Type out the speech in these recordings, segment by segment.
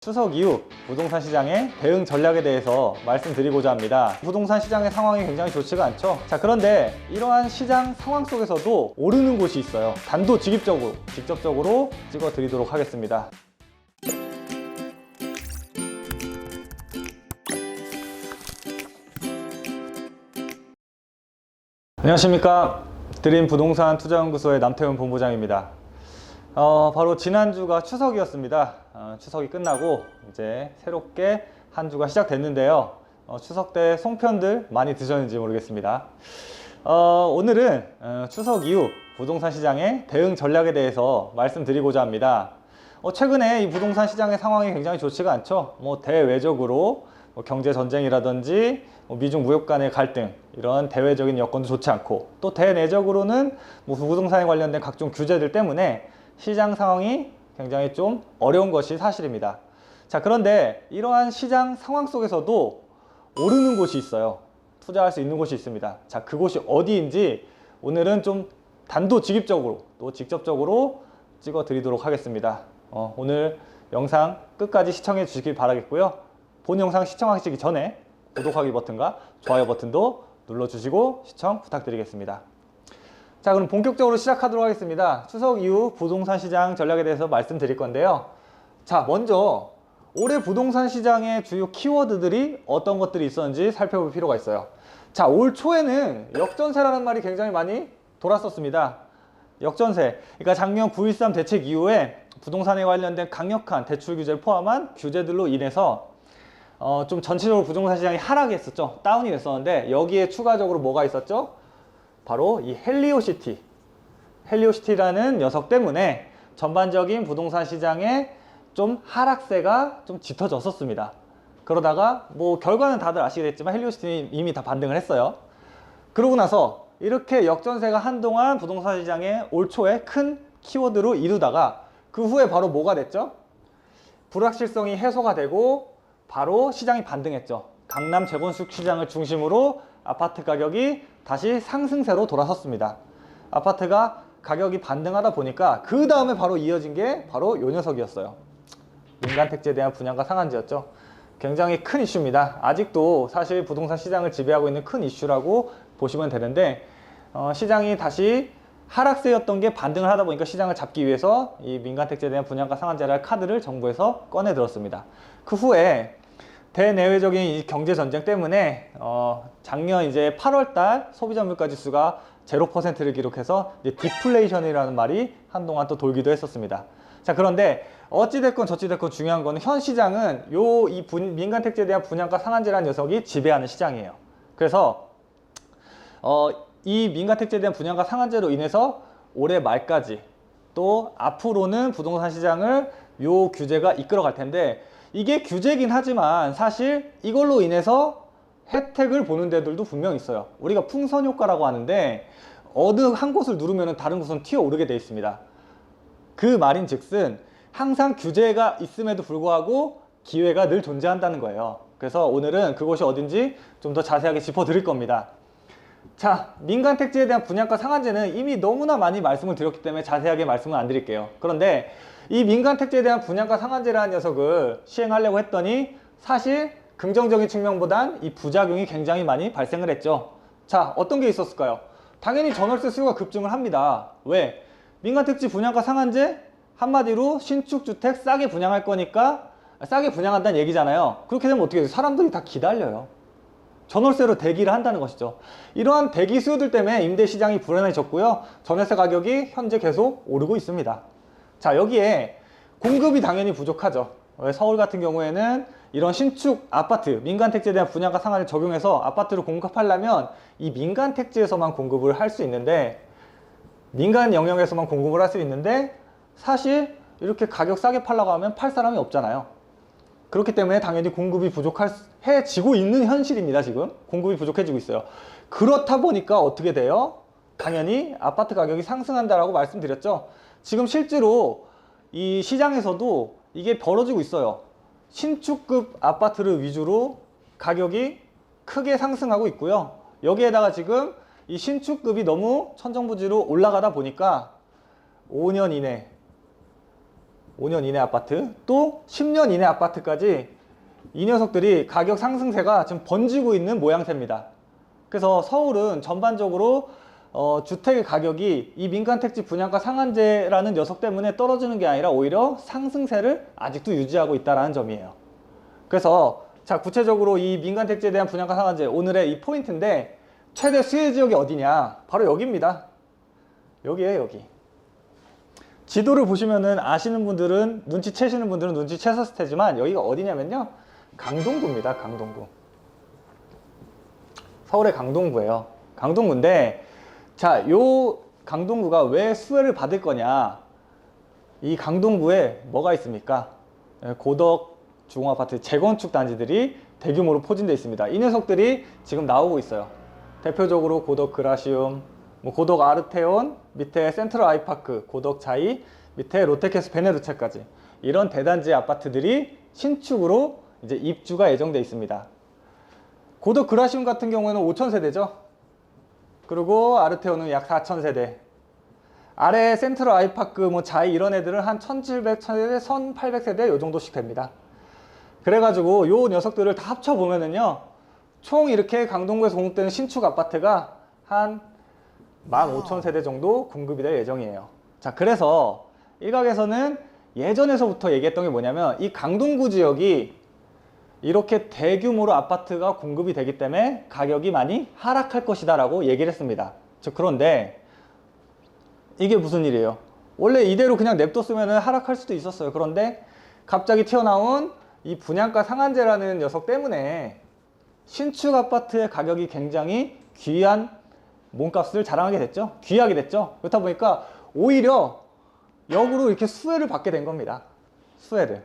추석 이후 부동산 시장의 대응 전략에 대해서 말씀드리고자 합니다. 부동산 시장의 상황이 굉장히 좋지가 않죠. 자, 그런데 이러한 시장 상황 속에서도 오르는 곳이 있어요. 단도직입적으로, 직접적으로 찍어 드리도록 하겠습니다. 안녕하십니까. 드림 부동산 투자연구소의 남태훈 본부장입니다. 바로 지난주가 추석이었습니다. 추석이 끝나고 이제 새롭게 한 주가 시작됐는데요. 추석 때 송편들 많이 드셨는지 모르겠습니다. 오늘은 추석 이후 부동산 시장의 대응 전략에 대해서 말씀드리고자 합니다. 최근에 이 부동산 시장의 상황이 굉장히 좋지가 않죠. 대외적으로 경제 전쟁이라든지 미중 무역 간의 갈등, 이런 대외적인 여건도 좋지 않고, 또 대내적으로는 부동산에 관련된 각종 규제들 때문에 시장 상황이 굉장히 좀 어려운 것이 사실입니다. 자, 그런데 이러한 시장 상황 속에서도 오르는 곳이 있어요. 투자할 수 있는 곳이 있습니다. 자, 그곳이 어디인지 오늘은 좀 단도직입적으로 또 직접적으로 찍어 드리도록 하겠습니다. 오늘 영상 끝까지 시청해 주시길 바라겠고요. 본 영상 시청하시기 전에 구독하기 버튼과 좋아요 버튼도 눌러주시고 시청 부탁드리겠습니다. 자, 그럼 본격적으로 시작하도록 하겠습니다. 추석 이후 부동산 시장 전략에 대해서 말씀드릴 건데요. 자, 먼저 올해 부동산 시장의 주요 키워드들이 어떤 것들이 있었는지 살펴볼 필요가 있어요. 자, 올 초에는 역전세라는 말이 굉장히 많이 돌았었습니다. 역전세, 그러니까 작년 9.13 대책 이후에 부동산에 관련된 강력한 대출 규제를 포함한 규제들로 인해서 좀 전체적으로 부동산 시장이 하락했었죠. 다운이 됐었는데, 여기에 추가적으로 뭐가 있었죠? 바로 이 헬리오시티라는 녀석 때문에 전반적인 부동산 시장에 좀 하락세가 좀 짙어졌었습니다. 그러다가 결과는 다들 아시겠지만 헬리오시티는 이미 다 반등을 했어요. 그러고 나서 이렇게 역전세가 한동안 부동산 시장에 올 초에 큰 키워드로 이루다가 그 후에 바로 뭐가 됐죠? 불확실성이 해소가 되고 바로 시장이 반등했죠. 강남 재건축 시장을 중심으로 아파트 가격이 다시 상승세로 돌아섰습니다. 아파트가 가격이 반등하다 보니까 그 다음에 바로 이어진 게 바로 요 녀석이었어요. 민간택지에 대한 분양가 상한제였죠. 굉장히 큰 이슈입니다. 아직도 사실 부동산 시장을 지배하고 있는 큰 이슈라고 보시면 되는데, 시장이 다시 하락세였던 게 반등을 하다 보니까 시장을 잡기 위해서 이 민간택지에 대한 분양가 상한제라는 카드를 정부에서 꺼내 들었습니다. 그 후에 대내외적인 이 경제 전쟁 때문에 작년 이제 8월달 소비자 물가 지수가 0%를 기록해서 이제 디플레이션이라는 말이 한동안 또 돌기도 했었습니다. 자, 그런데 어찌됐건 저찌됐건 중요한 거는 현 시장은 이 민간 택지에 대한 분양가 상한제라는 녀석이 지배하는 시장이에요. 그래서 이 민간 택지에 대한 분양가 상한제로 인해서 올해 말까지 또 앞으로는 부동산 시장을 요 규제가 이끌어 갈 텐데, 이게 규제긴 하지만 사실 이걸로 인해서 혜택을 보는 데들도 분명 있어요. 우리가 풍선 효과라고 하는데, 어느 한 곳을 누르면 다른 곳은 튀어오르게 되어 있습니다. 그 말인 즉슨 항상 규제가 있음에도 불구하고 기회가 늘 존재한다는 거예요. 그래서 오늘은 그곳이 어딘지 좀 더 자세하게 짚어드릴 겁니다. 자, 민간택지에 대한 분양가 상한제는 이미 너무나 많이 말씀을 드렸기 때문에 자세하게 말씀은 안 드릴게요. 그런데 이 민간택지에 대한 분양가 상한제라는 녀석을 시행하려고 했더니 사실 긍정적인 측면보단 이 부작용이 굉장히 많이 발생을 했죠. 자, 어떤 게 있었을까요? 당연히 전월세 수요가 급증을 합니다. 왜? 민간택지 분양가 상한제? 한마디로 신축주택 싸게 분양할 거니까 싸게 분양한다는 얘기잖아요. 그렇게 되면 어떻게 돼요? 사람들이 다 기다려요. 전월세로 대기를 한다는 것이죠. 이러한 대기 수요들 때문에 임대시장이 불안해졌고요. 전월세 가격이 현재 계속 오르고 있습니다. 자, 여기에 공급이 당연히 부족하죠. 서울 같은 경우에는 이런 신축 아파트, 민간택지에 대한 분양가 상한을 적용해서 아파트를 공급하려면 이 민간택지에서만 공급을 할 수 있는데, 민간 영역에서만 공급을 할 수 있는데, 사실 이렇게 가격 싸게 팔라고 하면 팔 사람이 없잖아요. 그렇기 때문에 당연히 공급이 부족해지고 있는 현실입니다. 지금 공급이 부족해지고 있어요. 그렇다 보니까 어떻게 돼요? 당연히 아파트 가격이 상승한다라고 말씀드렸죠. 지금 실제로 이 시장에서도 이게 벌어지고 있어요. 신축급 아파트를 위주로 가격이 크게 상승하고 있고요. 여기에다가 지금 이 신축급이 너무 천정부지로 올라가다 보니까 5년 이내 5년 이내 아파트, 또 10년 이내 아파트까지 이 녀석들이 가격 상승세가 지금 번지고 있는 모양새입니다. 그래서 서울은 전반적으로 주택의 가격이 이 민간택지 분양가 상한제라는 녀석 때문에 떨어지는 게 아니라 오히려 상승세를 아직도 유지하고 있다는 점이에요. 그래서 자, 구체적으로 이 민간택지에 대한 분양가 상한제 오늘의 이 포인트인데, 최대 수혜 지역이 어디냐? 바로 여기입니다. 여기에요, 여기. 지도를 보시면은 아시는 분들은, 눈치채시는 분들은 눈치채셨을 테지만 여기가 어디냐면요, 강동구입니다. 강동구. 서울의 강동구예요. 강동구인데, 자, 요 강동구가 왜 수혜를 받을 거냐? 이 강동구에 뭐가 있습니까? 고덕 주공아파트 재건축 단지들이 대규모로 포진되어 있습니다. 이 녀석들이 지금 나오고 있어요. 대표적으로 고덕 그라시움, 고덕 아르테온, 밑에 센트럴 아이파크, 고덕 자이, 밑에 롯데캐슬 베네루체까지 이런 대단지 아파트들이 신축으로 이제 입주가 예정되어 있습니다. 고덕 그라시움 같은 경우에는 5,000세대죠. 그리고 아르테온은 약 4,000세대. 아래 센트럴 아이파크, 자이 이런 애들은 한 1,700세대, 1,800세대 요 정도씩 됩니다. 그래가지고 요 녀석들을 다 합쳐보면은요, 총 이렇게 강동구에서 공급되는 신축 아파트가 한 15,000세대 정도 공급이 될 예정이에요. 자, 그래서 일각에서는 예전에서부터 얘기했던 게 뭐냐면, 이 강동구 지역이 이렇게 대규모로 아파트가 공급이 되기 때문에 가격이 많이 하락할 것이다 라고 얘기를 했습니다. 그런데 이게 무슨 일이에요? 원래 이대로 그냥 냅뒀으면 하락할 수도 있었어요. 그런데 갑자기 튀어나온 이 분양가 상한제라는 녀석 때문에 신축 아파트의 가격이 굉장히 귀한 몸값을 자랑하게 됐죠. 귀하게 됐죠. 그렇다 보니까 오히려 역으로 이렇게 수혜를 받게 된 겁니다. 수혜를.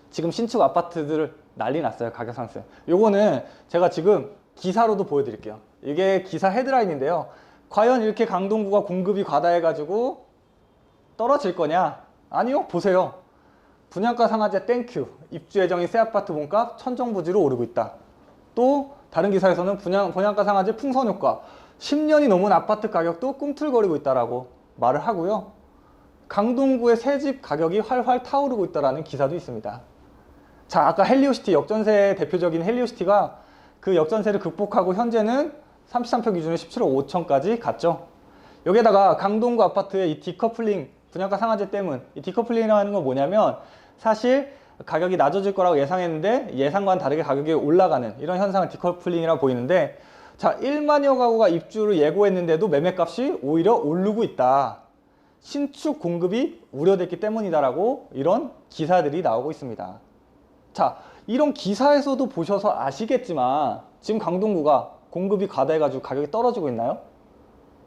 지금 신축 아파트들 난리 났어요. 가격 상승. 요거는 제가 지금 기사로도 보여드릴게요. 이게 기사 헤드라인인데요. 과연 이렇게 강동구가 공급이 과다해가지고 떨어질 거냐? 아니요. 보세요. 분양가 상한제 땡큐. 입주 예정인 새 아파트 몸값 천정부지로 오르고 있다. 또 다른 기사에서는 분양가 상한제 풍선 효과. 10년이 넘은 아파트 가격도 꿈틀거리고 있다라고 말을 하고요. 강동구의 새집 가격이 활활 타오르고 있다라는 기사도 있습니다. 자, 아까 헬리오시티 역전세 대표적인 헬리오시티가 그 역전세를 극복하고 현재는 33평 기준으로 17억 5천까지 갔죠. 여기에다가 강동구 아파트의 이 디커플링 분양가 상한제 때문, 이 디커플링이라는 건 뭐냐면, 사실 가격이 낮아질 거라고 예상했는데 예상과는 다르게 가격이 올라가는 이런 현상을 디커플링이라고 보이는데, 자, 1만여 가구가 입주를 예고했는데도 매매값이 오히려 오르고 있다. 신축 공급이 우려됐기 때문이다라고 이런 기사들이 나오고 있습니다. 자, 이런 기사에서도 보셔서 아시겠지만 지금 강동구가 공급이 과다해가지고 가격이 떨어지고 있나요?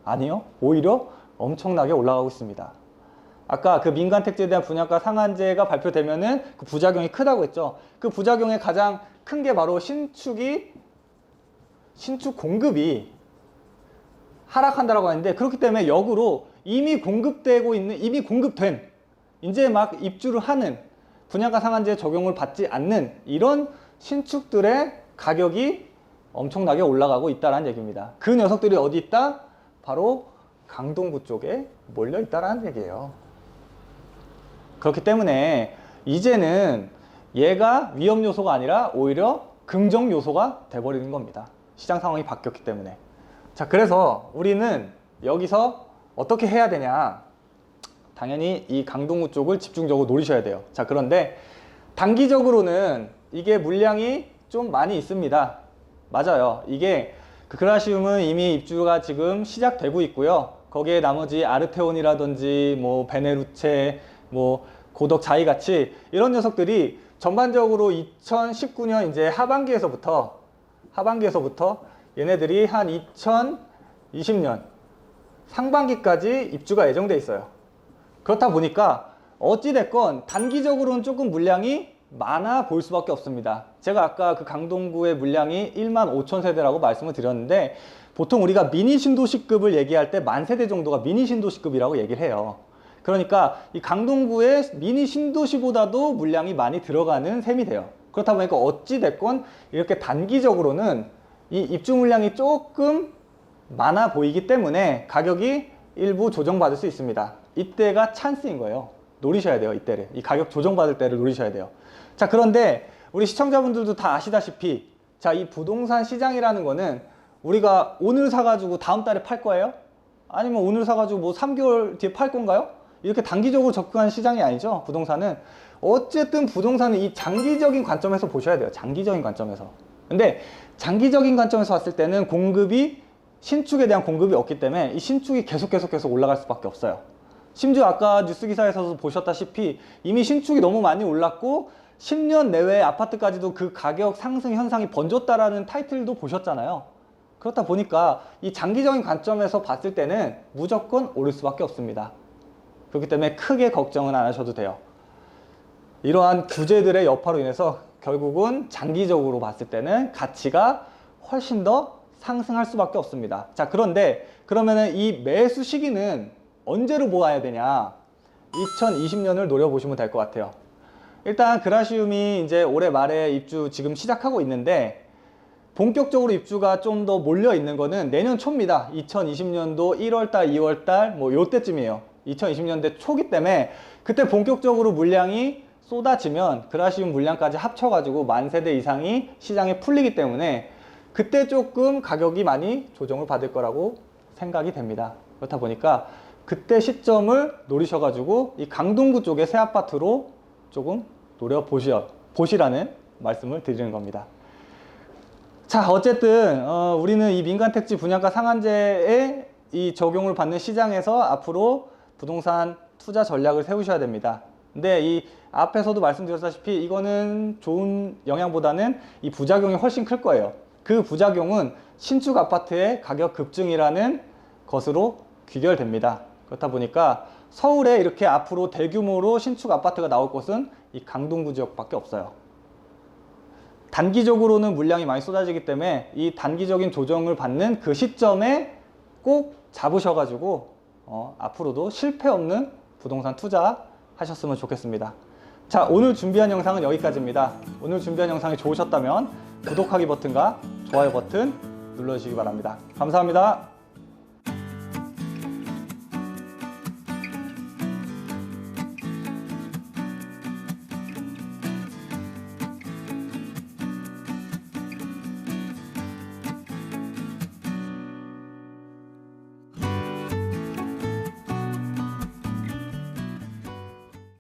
아니요. 오히려 엄청나게 올라가고 있습니다. 아까 그 민간택지에 대한 분양가 상한제가 발표되면은 그 부작용이 크다고 했죠. 그 부작용의 가장 큰 게 바로 신축 공급이 하락한다라고 하는데, 그렇기 때문에 역으로 이미 공급되고 있는, 이미 공급된, 이제 막 입주를 하는 분양가 상한제 적용을 받지 않는 이런 신축들의 가격이 엄청나게 올라가고 있다는 얘기입니다. 그 녀석들이 어디 있다? 바로 강동구 쪽에 몰려 있다는 얘기예요. 그렇기 때문에 이제는 얘가 위험 요소가 아니라 오히려 긍정 요소가 돼버리는 겁니다. 시장 상황이 바뀌었기 때문에. 자, 그래서 우리는 여기서 어떻게 해야 되냐? 당연히 이 강동구 쪽을 집중적으로 노리셔야 돼요. 자, 그런데 단기적으로는 이게 물량이 좀 많이 있습니다. 맞아요. 이게 그 그라시움은 이미 입주가 지금 시작되고 있고요. 거기에 나머지 아르테온이라든지 베네루체, 고덕 자이 같이 이런 녀석들이 전반적으로 2019년 이제 하반기에서부터 얘네들이 한 2020년 상반기까지 입주가 예정돼 있어요. 그렇다 보니까 어찌됐건 단기적으로는 조금 물량이 많아 보일 수밖에 없습니다. 제가 아까 그 강동구의 물량이 15,000세대라고 말씀을 드렸는데, 보통 우리가 미니 신도시급을 얘기할 때 10,000세대 정도가 미니 신도시급이라고 얘기를 해요. 그러니까 이 강동구의 미니 신도시보다도 물량이 많이 들어가는 셈이 돼요. 그렇다 보니까 어찌됐건 이렇게 단기적으로는 이 입주 물량이 조금 많아 보이기 때문에 가격이 일부 조정받을 수 있습니다. 이때가 찬스인 거예요. 노리셔야 돼요. 이때를. 이 가격 조정받을 때를 노리셔야 돼요. 자, 그런데 우리 시청자분들도 다 아시다시피 자, 이 부동산 시장이라는 거는 우리가 오늘 사가지고 다음 달에 팔 거예요? 아니면 오늘 사가지고 뭐 3개월 뒤에 팔 건가요? 이렇게 단기적으로 접근하는 시장이 아니죠. 부동산은. 어쨌든 부동산은 이 장기적인 관점에서 보셔야 돼요. 장기적인 관점에서. 근데 장기적인 관점에서 봤을 때는 공급이 신축에 대한 공급이 없기 때문에 이 신축이 계속 올라갈 수밖에 없어요. 심지어 아까 뉴스 기사에서도 보셨다시피 이미 신축이 너무 많이 올랐고 10년 내외의 아파트까지도 그 가격 상승 현상이 번졌다라는 타이틀도 보셨잖아요. 그렇다 보니까 이 장기적인 관점에서 봤을 때는 무조건 오를 수밖에 없습니다. 그렇기 때문에 크게 걱정은 안 하셔도 돼요. 이러한 규제들의 여파로 인해서 결국은 장기적으로 봤을 때는 가치가 훨씬 더 상승할 수밖에 없습니다. 자, 그런데 그러면은 이 매수 시기는 언제로 모아야 되냐? 2020년을 노려보시면 될 것 같아요. 일단 그라시움이 이제 올해 말에 입주 지금 시작하고 있는데 본격적으로 입주가 좀 더 몰려 있는 거는 내년 초입니다. 2020년도 1월달, 2월달 뭐 요때쯤이에요. 2020년대 초기 때문에 그때 본격적으로 물량이 쏟아지면 그라시움 물량까지 합쳐가지고 10,000세대 이상이 시장에 풀리기 때문에 그때 조금 가격이 많이 조정을 받을 거라고 생각이 됩니다. 그렇다 보니까 그때 시점을 노리셔가지고 이 강동구 쪽의 새 아파트로 조금 노려보시라는 말씀을 드리는 겁니다. 자, 어쨌든 우리는 이 민간택지 분양가 상한제에 이 적용을 받는 시장에서 앞으로 부동산 투자 전략을 세우셔야 됩니다. 근데 이 앞에서도 말씀드렸다시피 이거는 좋은 영향보다는 이 부작용이 훨씬 클 거예요. 그 부작용은 신축 아파트의 가격 급증이라는 것으로 귀결됩니다. 그렇다 보니까 서울에 이렇게 앞으로 대규모로 신축 아파트가 나올 곳은 이 강동구 지역밖에 없어요. 단기적으로는 물량이 많이 쏟아지기 때문에 이 단기적인 조정을 받는 그 시점에 꼭 잡으셔가지고 앞으로도 실패 없는 부동산 투자 하셨으면 좋겠습니다. 자, 오늘 준비한 영상은 여기까지입니다. 오늘 준비한 영상이 좋으셨다면 구독하기 버튼과 좋아요 버튼 눌러주시기 바랍니다. 감사합니다.